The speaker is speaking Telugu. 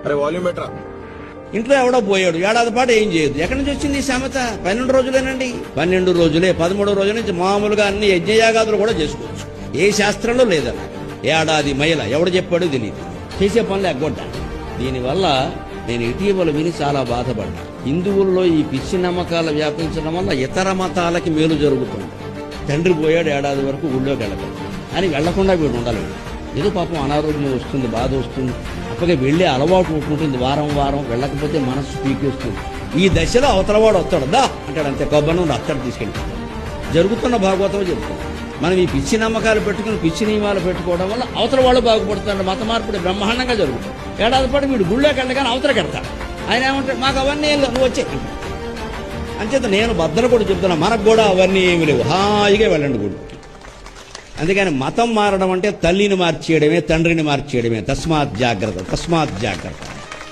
అరే వాల్యూమ్ బెటరా. ఇంట్లో ఎవడో పోయాడు, ఏడాది పాటు ఏం చేయదు. ఎక్కడి నుంచి వచ్చింది ఈ సామెత? 12 రోజులేనండి. 12 రోజులే. 13వ రోజు నుంచి మామూలుగా అన్ని యజ్ఞయాగాదులు కూడా చేసుకోవచ్చు. ఏ శాస్త్రంలో లేదన్న. ఏడాది మహిళ ఎవడు చెప్పాడో తెలియదు. చేసే పనులు ఎగ్గొడ్డా. దీనివల్ల నేను ఇటీవల విని చాలా బాధపడ్డా. హిందువుల్లో ఈ పిచ్చి నమ్మకాలు వ్యాపించడం వల్ల ఇతర మతాలకి మేలు జరుగుతుంది. తండ్రి పోయాడు, ఏడాది వరకు ఊళ్ళోకి వెళ్ళకండి అని వెళ్లకుండా వీడు ఉండాలి. ఏదో పాపం అనారోగ్యం వస్తుంది, బాధ వస్తుంది, అప్పటికే వెళ్ళే అలవాటు ఉంటుంది. వారం వారం వెళ్ళకపోతే మనస్సు పీకేస్తుంది. ఈ దశలో అవతలవాడు వస్తాడు, దా అంటాడు, అంతే కొబ్బరి నుండి అత్తడు తీసుకెళ్ళిపోతాడు. జరుగుతున్న భాగవతం చెప్తాడు. మనం ఈ పిచ్చి నమ్మకాలు పెట్టుకుని పిచ్చి నియమాలు పెట్టుకోవడం వల్ల అవతల వాళ్ళు బాగుపడుతున్నాడు. మత మార్పుడు బ్రహ్మాండంగా జరుగుతుంది. ఏడాది పాటు వీడు గుళ్ళోకి వెళ్ళగానే అవతలకి వెళ్తాడు. ఆయన ఏమంటాడు, మాకు అవన్నీ ఏం లేవు, నువ్వు వచ్చే అంచేత నేను బద్దలు కూడా చెప్తున్నా, మనకు కూడా అవన్నీ ఏమి లేవు, హాయిగా వెళ్ళండి గుడికి. అందుకని మతం మారడం అంటే తల్లిని మార్చేయడమే, తండ్రిని మార్చేయడమే. తస్మాత్ జాగ్రత్త, తస్మాత్ జాగ్రత్త.